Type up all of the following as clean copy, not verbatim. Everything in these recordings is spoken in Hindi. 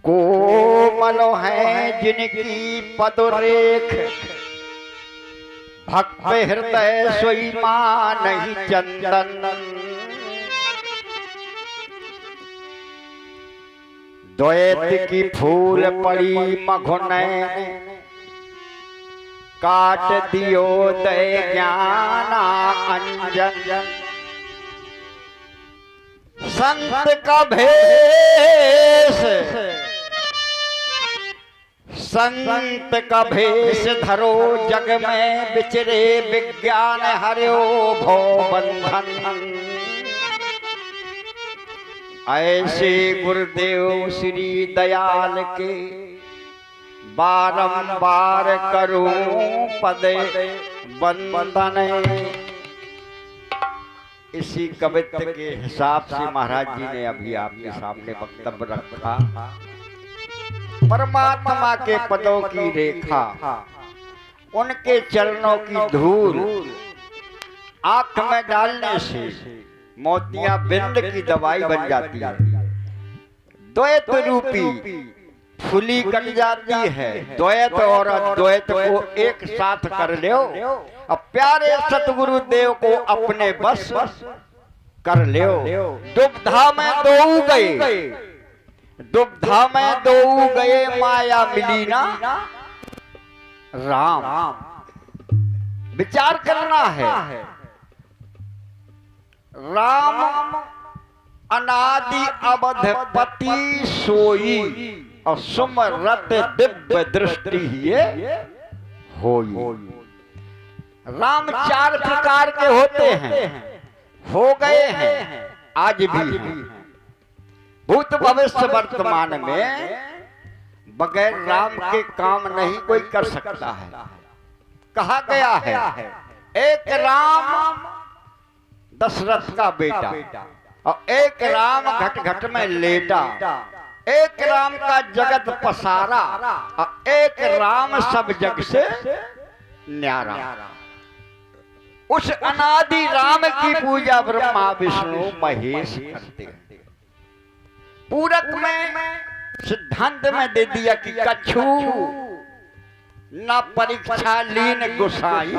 कोमल है जिनकी पदरेख, भक्त हृदय सोई मान नहीं चंदन। द्वैत की फूल पड़ी मघुने, काट दियो दय ज्ञाना अंजन। संत का भेष, संत का भेष धरो जग में बिचरे, विज्ञान हरियो भव बंधन। ऐसे गुरुदेव श्री दयाल के बारंबार करूं पद बंदन। इसी कवित्व के हिसाब से महाराज जी ने अभी आपके सामने वक्तव्य रखा। परमात्मा के पदों की रेखा, उनके चरणों की धूल आंख में डालने से मोतिया बिंद की दवाई बन जाती है। द्वैत रूपी फुली कट जाती है। द्वैत और अद्वैत को एक साथ कर लो, अब प्यारे सतगुरु देव को अपने बस कर लो। दुविधा में दो गए, दुविधा में दो गए, माया मिली ना राम। विचार करना है। राम अनादि अवधपति सोई, और सुमरत दिव्य दृष्टि होई। राम चार प्रकार के होते हैं, हो गए हैं, आज भी हैं। भूत भविष्य वर्तमान में बगैर राम के काम नहीं कोई कर सकता है। कहा गया है एक राम दशरथ का बेटा, और एक राम घट घट में लेटा। एक राम का जगत पसारा, और एक राम सब जग से न्यारा। उस अनादि राम की पूजा ब्रह्मा विष्णु महेश करते हैं। पूरक में सिद्धांत में दे दिया कि कछु न परीक्षा लीन गुसाई,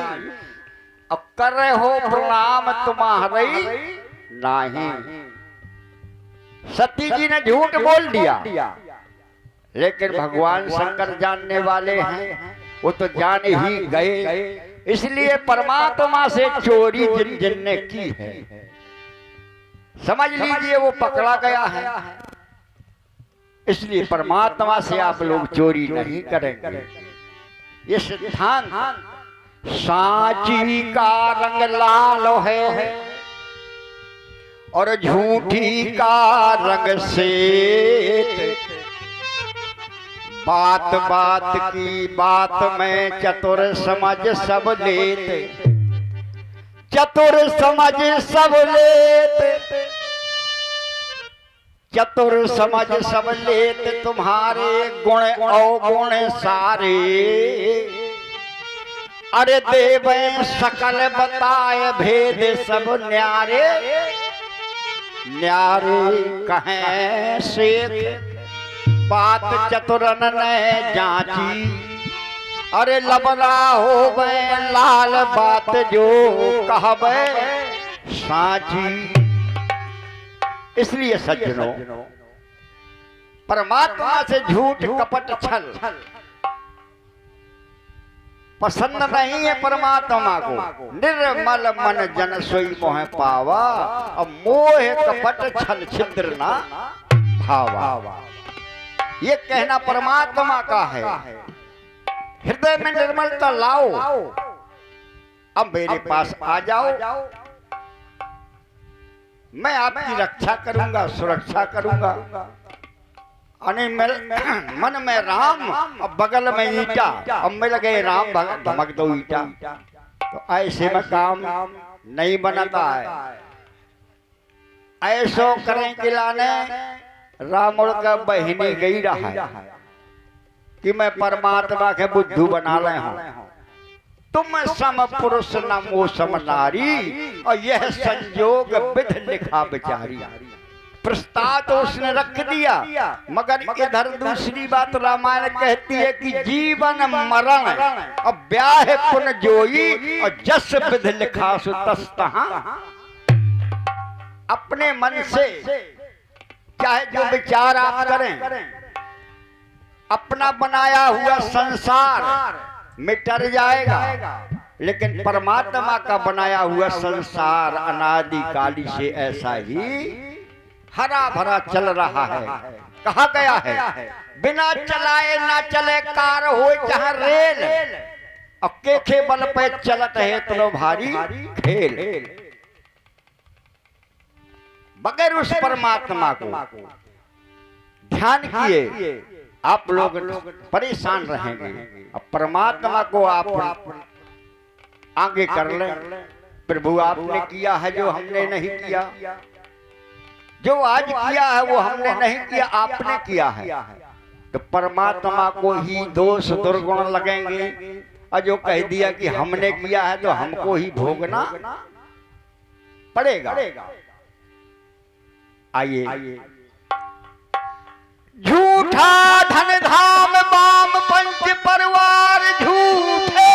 अब कर रहे हो प्रणाम तुम्हारे नहीं। सती जी ने झूठ बोल दिया, लेकिन भगवान शंकर जानने वाले हैं, वो तो जान ही गए। इसलिए परमात्मा से चोरी जिन जिन ने की है, समझ लीजिए वो पकड़ा गया है। इसलिए परमात्मा से आप लोग चोरी नहीं करेंगे। ये सिद्धांत सांची का रंग लाल है, और झूठी का रंग श्वेत। बात बात की बात में चतुर समझ सब लेते, चतुर समझ सब लेते, चतुर समझ सब लेते। तुम्हारे गुण अवगुण सारे, अरे देव सकल बताए भेद सब न्यारे। न्यारे कहें श्वेत, बात चतुरन ने जांची। अरे लबला हो गए लाल, बात जो कहबे साची। इसलिए सज्जनों, परमात्मा से झूठ कपट छल पसंद नहीं है। परमात्मा को निर्मल मन जन सोई मोह पावा, और मोह कपट छल छिद्र ना भावा। ये कहना परमात्मा का है। हृदय में निर्मलता लाओ, अब मेरे पास आ जाओ, मैं आपकी रक्षा करूंगा, सुरक्षा करूंगा। मन में राम और बगल में ईटा, अब में लगे राम धमक दो ईटा, तो ऐसे में काम नहीं बनता है। ऐसो करें कि लाने रावण का बहिनी गई रहा है कि मैं परमात्मा के बुद्धू बना रहे हूं। तुम सम पुरुष न मो सम नारी, और यह संयोग विध लिखा बिचारी। प्रस्ताव तो उसने रख दिया, मगर इधर दूसरी बात रामायण कहती है कि जीवन मरण और ब्याह पुन जोई, और जस विध लिखा सु तस तहां। अपने मन से चाहे जो विचार आप करें, अपना बनाया हुआ संसार मिट जाएगा, लेकिन परमात्मा का बनाया हुआ संसार अनादिकाली से ऐसा ही हरा भरा चल रहा है। कहा गया है बिना चलाए ना चले कार हो जहां रेल, और के बल पे चलत है तो भारी खेल। बगैर उस परमात्मा को ध्यान किए आप लोग परेशान रहेंगे। अब परमात्मा को आप आगे कर लें। प्रभु आपने किया है जो हमने नहीं किया, जो आज किया है वो हमने नहीं किया, आपने किया है। तो परमात्मा को ही दोष दुर्गुण लगेंगे, और जो कह दिया कि हमने किया है तो हमको ही भोगना पड़ेगा। आइए। झूठा धन धाम बाम पंच परिवार झूठे,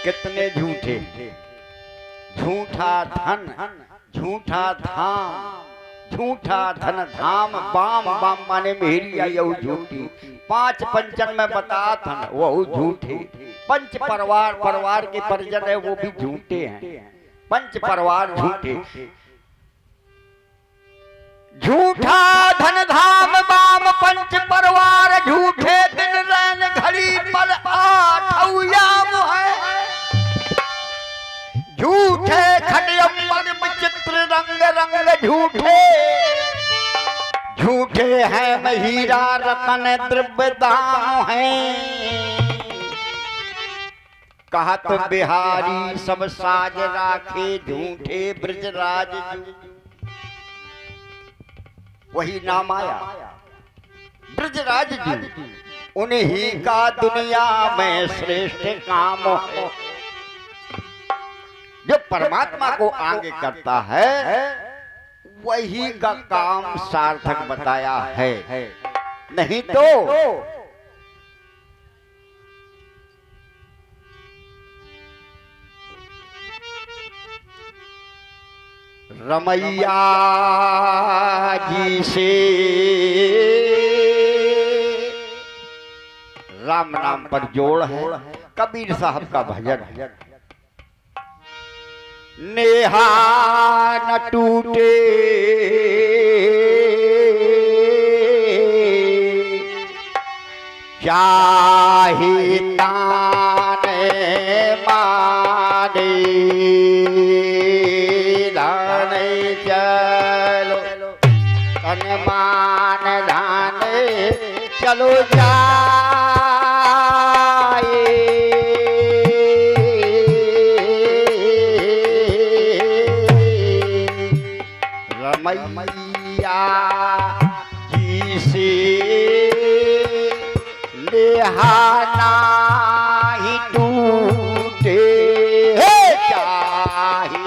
कितने झूठे। झूठा धन, झूठा धाम, झूठा धन धाम बाम, बाम माने मेरी आई झूठी। पांच पंचन में बता था वो झूठे। पंच परिवार, परिवार के परिजन है वो भी झूठे हैं। पंच परिवार झूठे। झूठा धन धाम बाम पंच परिवार झूठे, दिन रैन घड़ी पल आठौयाम है। झूठे खड़ियम्बर विचित्र रंग रंग झूठे, झूठे हैं हीरा रतन द्रव्य दाम है। कहा तो बिहारी सब साज राखे, झूठे ब्रजराज वही नाम आया ब्रजराज जी। उन्हीं का दुनिया में श्रेष्ठ काम है। जो परमात्मा को आगे करता है वही का काम सार्थक बताया है, नहीं तो रमैया जी से राम नाम पर जोड़ है। कबीर साहब का भजन है। नेहा न टूटे चाहे ताने माने, लाने चलो तन मान धाने चलो जाए। रमैया जी से नेहाना ही टूटे, चाहे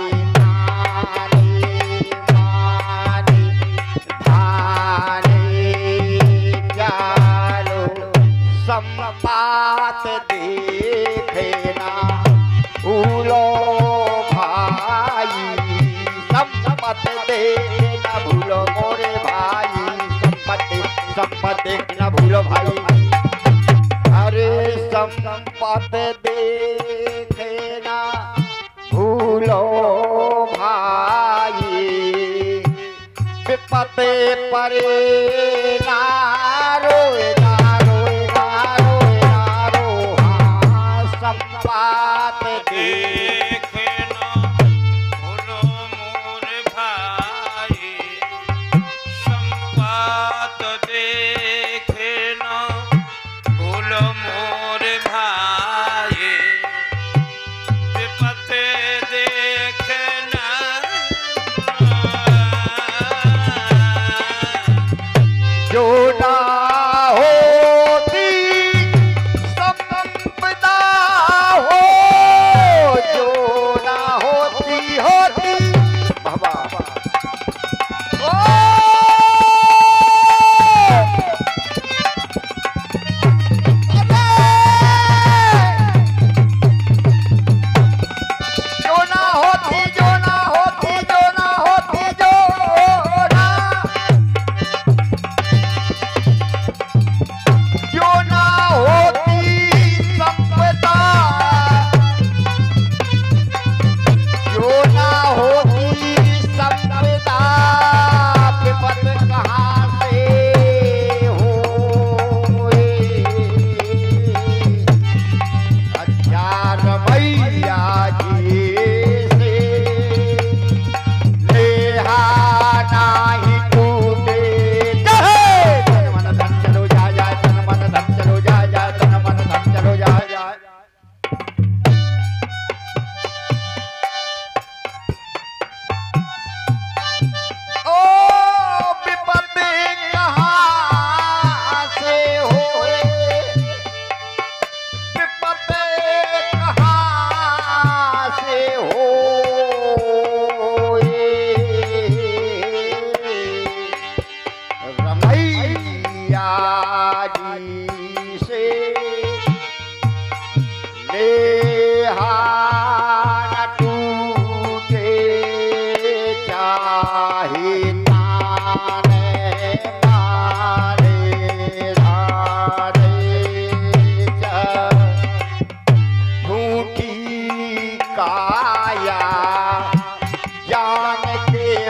संपात देखना भूलो भाई, संपत देखना भूलो मोरे भाई, संपत देखना भूलो भाई। अरे संपत देखना भूलो भाई, विपत परे ना रोए, संपात देखना भूलो मोर भाई, संपात देखना भूलो मोर भाई, विपत देखना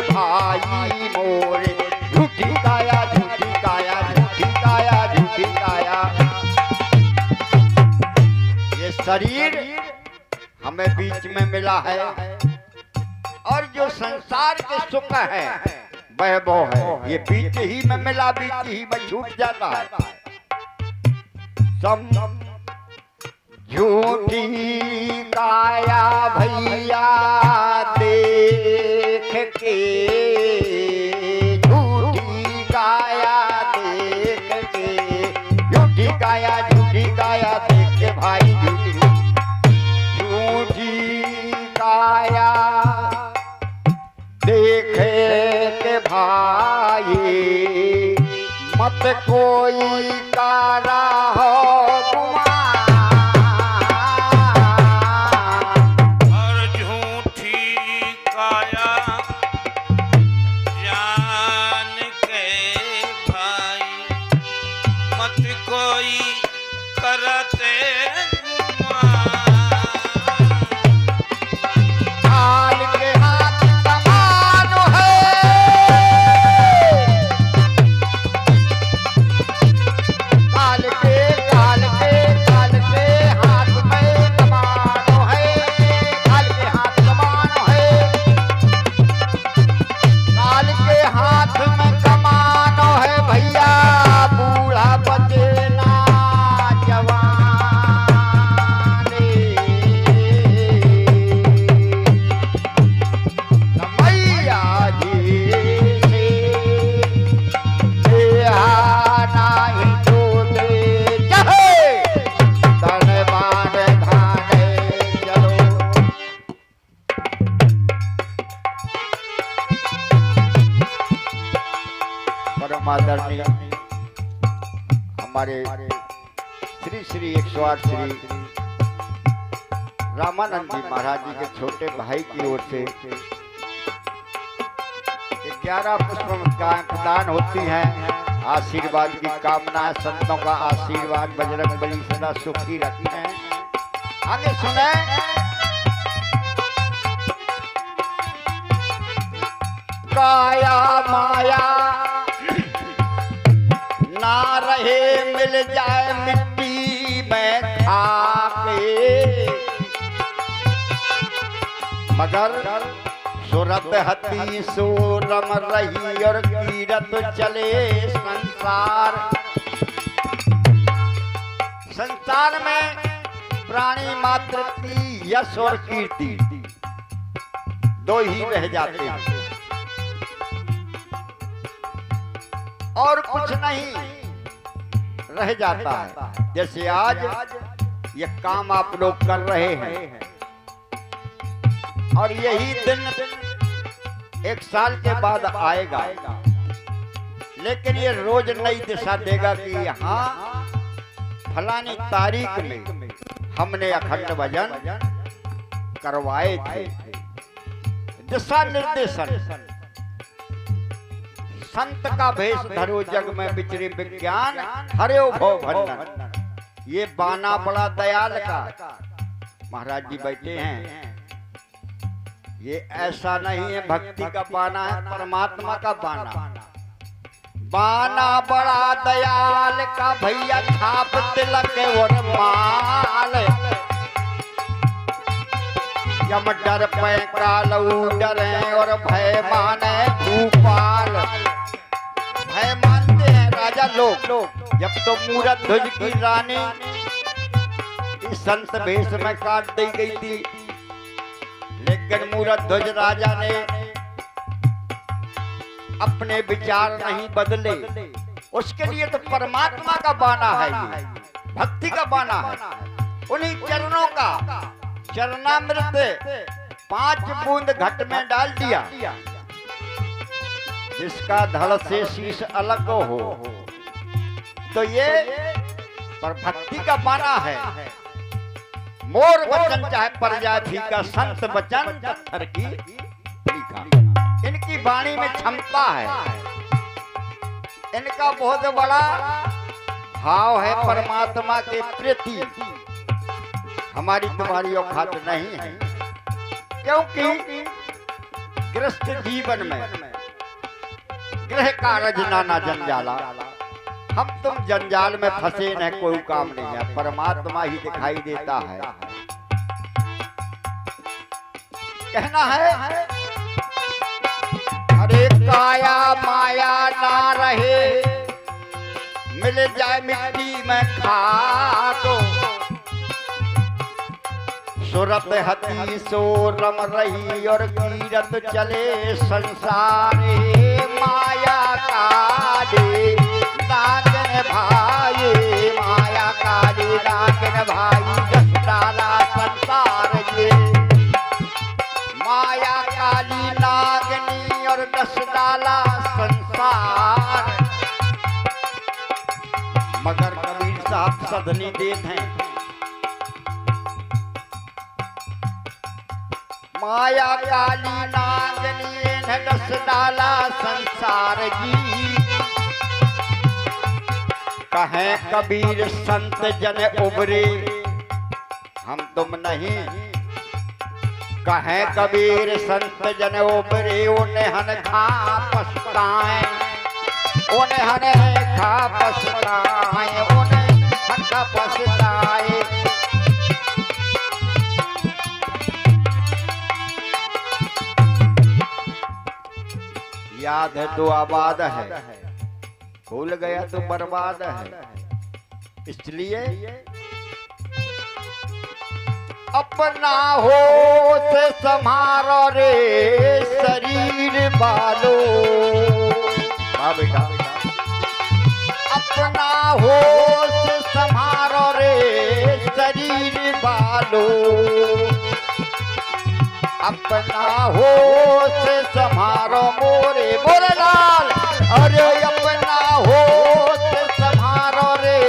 भाई मोरे, झूठी काया झूठी काया झूठी काया झूठी काया। ये शरीर हमें बीच में मिला है और जो संसार के सुख है वह वो है, ये बीच ही में मिला, बीच ही में छूट जाता है। सब झूठी काया भैया देख के, झूठी काया देख के, झूठी काया देख के भाई, झूठी काया देखे के भाई, मत कोई कारा हो गुमान। और झूठी काया जान के भाई, मत कोई करते गुमान। काल के हाथ कमान है, काल के हाथ में कमान है, काल के हाथ कमान है, काल के हाथ में कमान है भैया, बूढ़ा बचे ना जवान रे। मैया जी से नहीं टूटे चाहे तन बाण खाने चलो। परम आदरणीय हमारे श्री श्री 108 श्री रामानंद जी महाराज जी के छोटे भाई की ओर से 11 पुष्प प्रदान होती हैं। आशीर्वाद की कामना है, संतों का आशीर्वाद बजरंग बली सदा सुखी रखते हैं। आगे सुने। काया माया ना रहे, मिल जाए मिट्टी में खाके, मगर सुरत हती सोरम रही और कीरत चले संसार। संसार में प्राणी मात्र की यश और कीर्ति दो ही रह जाते हैं और कुछ नहीं रह जाता है। जैसे आज ये काम आप लोग कर रहे हैं और यही दिन 1 साल के बाद आएगा, लेकिन ये रोज नई दिशा देगा कि यहाँ फलानी तारीख में हमने अखंड भजन करवाए थे। दिशा निर्देशन संत का भेष धरो जग में विचरे विज्ञान हरे भव भंडन। ये बाना बड़ा दयाल का महाराज जी बैठे हैं। ये ऐसा नहीं है भक्ति का बाना है, परमात्मा का बाना। बाना बड़ा दयाल का भैया, छाप तिलक और माल। यम डर पे कालू डरे और भय माने भूपाल। भय मानते हैं राजा लोग। जब तो मूरत ध्वज की रानी इस संत भेष में काट दी गई थी, लेकिन मूरत ध्वज राजा ने अपने विचार नहीं बदले। उसके लिए तो परमात्मा का बाना है, ये भक्ति का बाना है। उन्हीं चरणों का चरणामृत 5 बूंद घट में डाल दिया, जिसका धड़ से शीश अलग हो। तो ये पर भक्ति का बाना है। मोर वचन चाहे पर जाए फीका, संत वचन पत्थर की टीका। इनकी वाणी में क्षमता है, इनका बहुत बड़ा भाव है परमात्मा के प्रति। हमारी तुम्हारी औकात नहीं है, क्योंकि गृहस्थ जीवन में गृह कार्य नाना जंजाला, हम तुम जंजाल में फंसे न, कोई काम नहीं है, परमात्मा ही दिखाई देता है। कहना है अरे काया माया ना रहे, मिल जाए मिट्टी में खाको, सुरत हती सो रम रही और कीरत चले संसारे, माया काले नागन भाई, माया काले नागन भाई, दस डाला संसार ये, माया काली नागनी और दस डाला संसार। मगर कबीर साहब सदनी देते हैं, माया काली नागनी ने दस डाला संसार जी। कहे कबीर संत जन उबरे, हम तुम नहीं, कहे कबीर संत जन उबरे, उन्हें हन खा पछताए, उन्हें हन खा पछताए, उन्हें हन खा पछताए। याद है तो आबाद है, भूल गया तो बर्बाद है। इसलिए अपना होश संभारो रे शरीर वालो, हाँ बेटा, अपना होश संभारो रे शरीर वालो, अपना होश संभारो मोरे मोरे लाल, अरे अपना होश संभारो रे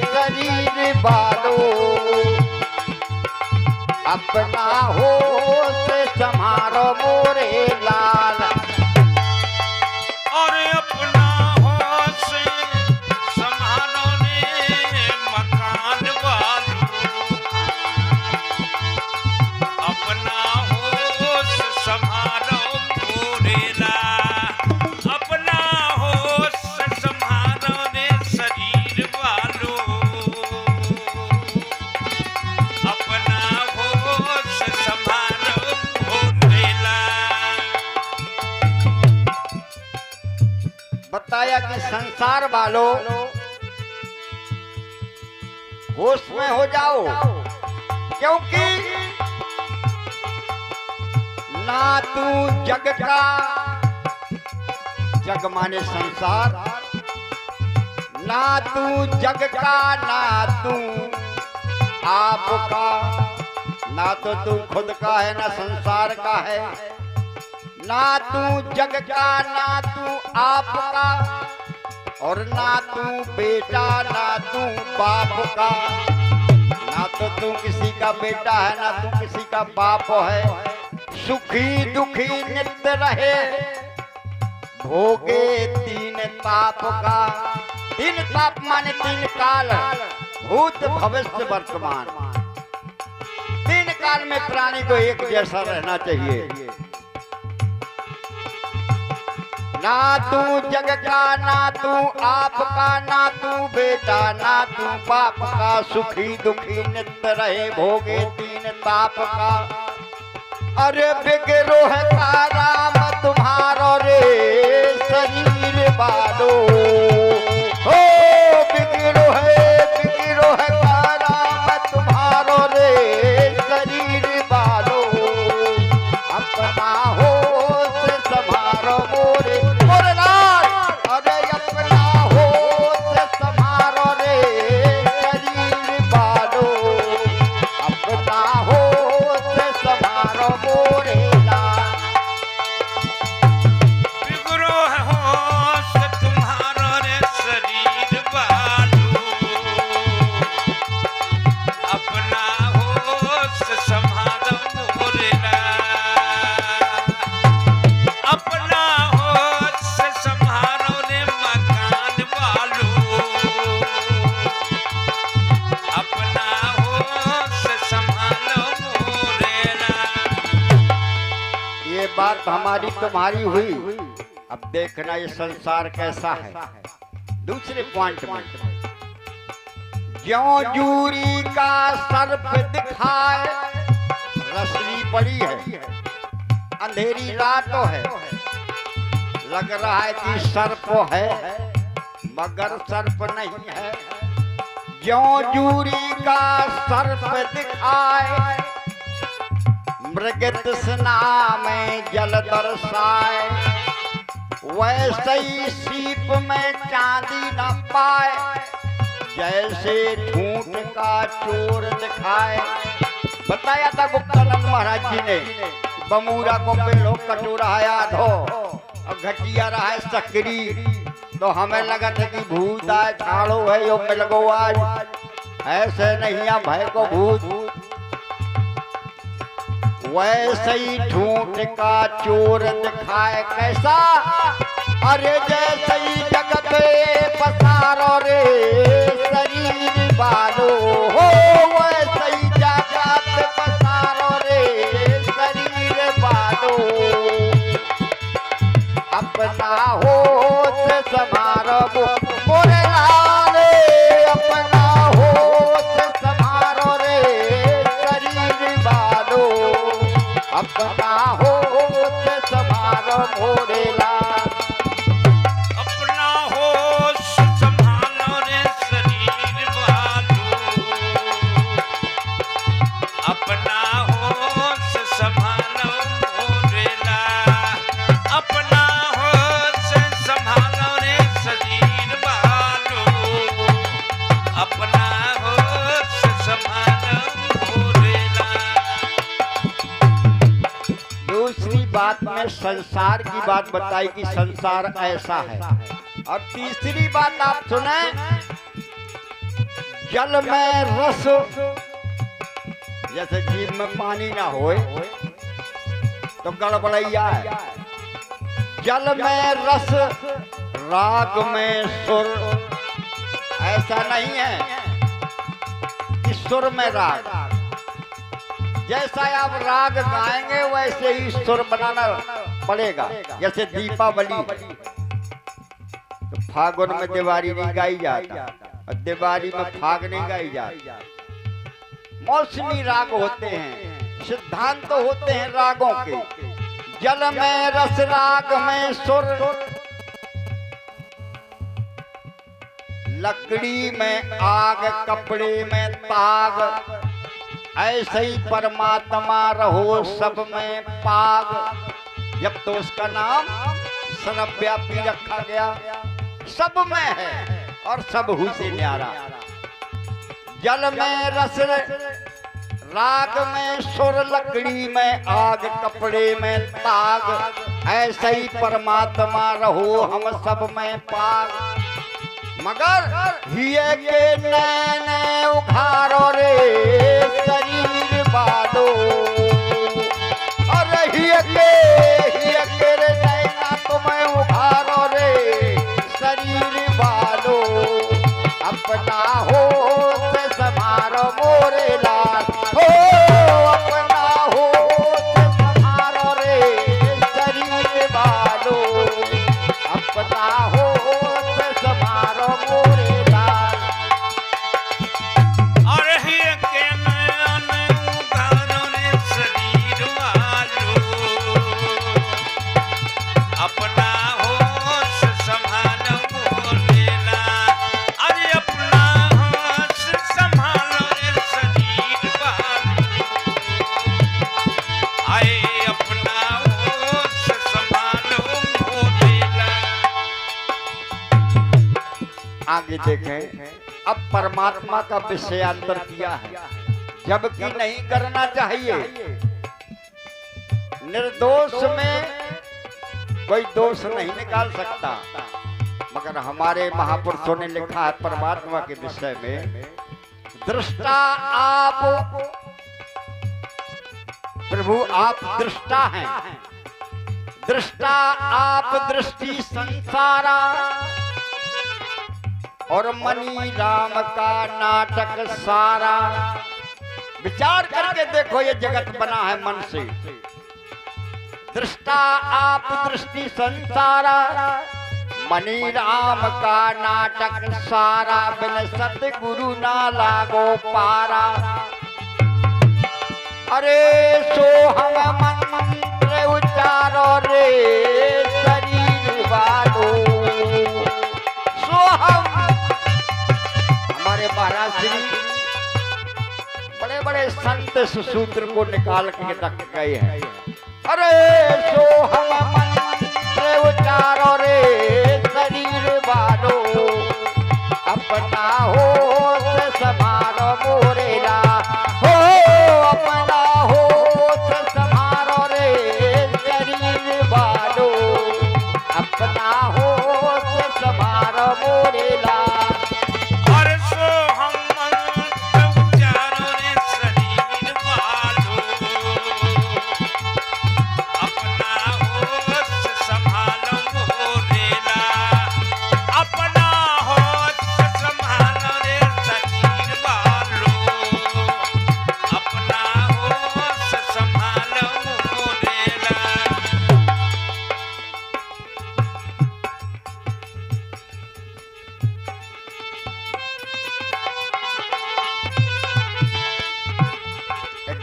शरीर वालो, अपना होश संभारो मोरे लाल। और अपना होश संभालो रे मकान वालों, अपना होश संभालो मोरेला, अपना होश संभालो रे शरीर वालों, अपना होश संभालो मोरेला। बताया कि संसार वालों होश में हो जाओ, क्योंकि ना तू जग का, जग माने संसार, ना तू जग का, ना तू आपका, ना तो तू खुद का है ना संसार का है, ना तू जग का, ना तू आपका, और ना तू बेटा ना तू बाप का, ना तो तू किसी का बेटा है ना तू किसी का बाप है। सुखी दुखी नित्य रहे, भोगे तीन ताप का, तीन ताप माने तीन काल, भूत भविष्य वर्तमान, तीन काल में प्राणी को एक जैसा रहना चाहिए। ना तू जग का, ना तू आपका, ना तू बेटा ना तू बाप का, सुखी दुखी नित्य रहे, भोगे तीन ताप का। अरे बिगरो है का राम तुम्हारो रे शरीर बालो, हो बिगरो है का राम तुम्हारो रे शरीर बालो, अपना होश संभारो मोरे मोरे लाल, अरे अपना होश संभारो रे शरीर बालो, अपना होश संभारो मोरे लाल। बात हमारी तुम्हारी हुई। अब देखना ये संसार कैसा है। दूसरे पॉइंट में, ज्यों जूरी का सर्प दिखाए, रसनी पड़ी है, अंधेरी रात है, लग रहा है कि सर्प है मगर सर्प नहीं है। ज्यों जूरी का सर्प दिखाए, मृग तृष्णा में जल दर्शाए, वैसे ही सीप में चांदी न पाए, जैसे झूठ का चोर दिखाए। बताया था गुप्तानंद महाराज जी ने, बमूरा को पेड़ो कटोरा याद हो और घटिया रहा है सकरी, तो हमें लगा था कि भूत आए छाड़ो है यो मिल गो आज। ऐसे नहीं है भय को भूत, वैसे ही झूठ का चोर दिखाए। कैसा? अरे जैसे ही जगत पसारो रे शरीर बालो हो, वैसे ही जगत पसारो रे शरीर बालो। अपना होश संभारो मोरे लाल, अपना होश संभारो रे शरीर बालो। अपना होश संभारो मोरे लाल, अपना होश संभालो रे शरीर वालो। अपना होश संभालो मोरेला। अपना होश संभालो रे शरीर वालो। अपना होश संभालो मोरेला। दूसरी बात में संसार की बात बताई कि संसार ऐसा है। और तीसरी बात आप सुने, जल में रस, जैसे जीव में पानी ना होए तो गड़बड़ैया है। जल में रस, राग में सुर, ऐसा नहीं है कि सुर में राग। जैसा आप राग गाएंगे वैसे ही सुर बनाना पड़ेगा। जैसे दीपावली, तो फागुन में दिवाली नहीं गाई जाता और दिवाली में फाग नहीं गाई जाता। मौसमी राग होते हैं, सिद्धांत तो होते हैं रागों के। जल में रस, राग में सुर, लकड़ी में आग, कपड़े में ताग, ऐसे ही परमात्मा रहो सब में पाग। जब तो उसका नाम सर्वव्यापी रखा गया, सब में है और सब हु से न्यारा। जल में रस, राग में सुर, लकड़ी में आग, कपड़े में ताग, ऐसे ही परमात्मा रहो हम सब में पाग। मगर हिये के नैने उघारो रे शरीर बालो। अरे हिये के रे नैना तुम्हें उघारो रे शरीर बालो। अपना होश संभारो मोरे लाल, हो अपना होश संभारो रे शरीर बालो। अपना होश संभारो मोरे लाल। और हिय के नयन उघारो रे शरीर वालो। अपना होश संभालो मोरेला। अरे अपना होश संभालो रे शरीर वालो। आए अपना होश संभालो मोरेला। आगे देखें, अब परमात्मा का विषयांतर किया है, जबकि नहीं करना चाहिए। निर्दोष में कोई दोष नहीं निकाल सकता, मगर हमारे महापुरुषों ने लिखा है परमात्मा के विषय में, दृष्टा आप प्रभु, आप दृष्टा हैं। दृष्टा आप, दृष्टि संसारा, और मनी राम का नाटक सारा। विचार करके देखो, ये जगत बना है मन से। दृष्टा आप दृष्टि संसारा, मणि राम का नाटक सारा, बिन सतगुरु ना लागो पारा। अरे सो हम मंत्र उचारो रे शरीर वालो, सो हम। हमारे महाराज श्री बड़े बड़े संत सूत्र को निकाल के रख गए हैं। अरे सो हम मंत्र उचारो रे शरीर वालो, अपना होश संभालो मोरेला, हो अपना होश संभालो रे शरीर वालो, अपना होश संभालो मोरेला।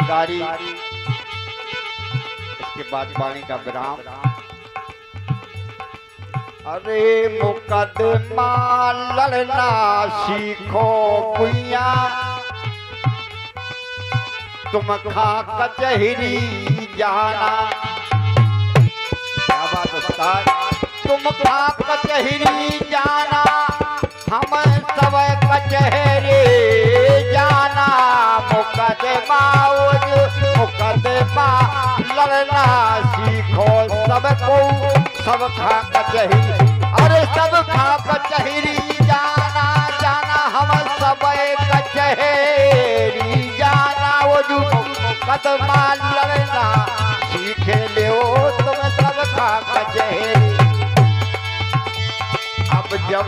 गाड़ी इसके बाद वाणी का विराम। अरे मुकदमा लड़ना सीखो कुइया, तुम खा कचहरी जाना। क्या बात उस्ताद, तुम खा कचहरी जाना, हम सब कचहरी जाना। मुकदमा मुकदमा लड़ना सीखो सबको, सब खा कचहरी, अरे सब खा कचहरी जाना जाना, हम सब कचहरी जाना। वो जो मुकदमा लड़ना सीख लो तुम सब खा कचहरी। अब जब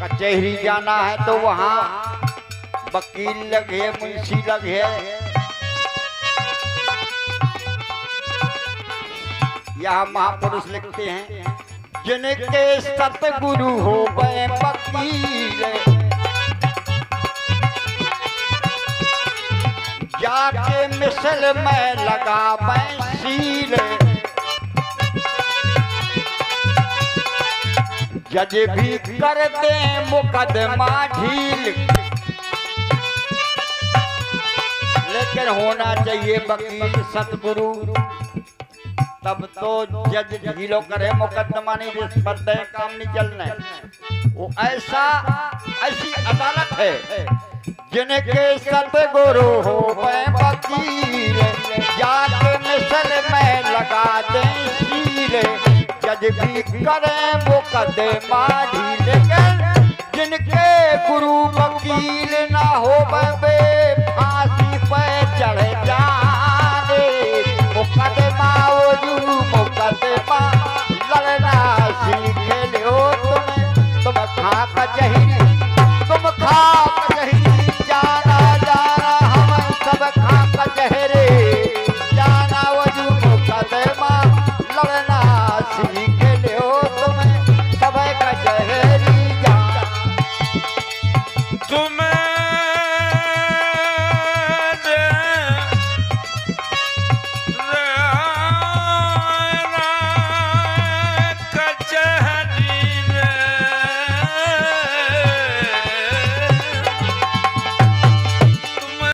कचहरी जाना है तो वहाँ वकील लगे, मुंशी लगे, यहाँ महापुरुष लिखते हैं जिनके सतगुरु हो गए वकील, जाके मिसल में लगा सील। जज भी कर दे मुकदमा ढील, लेकिन होना चाहिए वकील सतगुरु, तब तो जज ढीलो करे मुकदमा नहीं, जिस पर तय काम नहीं चलना है। वो ऐसी अदालत है जिनके सतगुरु हो गए वकील, जाके मिसल में लगा दे सील। जज भी करे मुकदमा ढील, जिनके गुरु वकील ना हो बे फांसी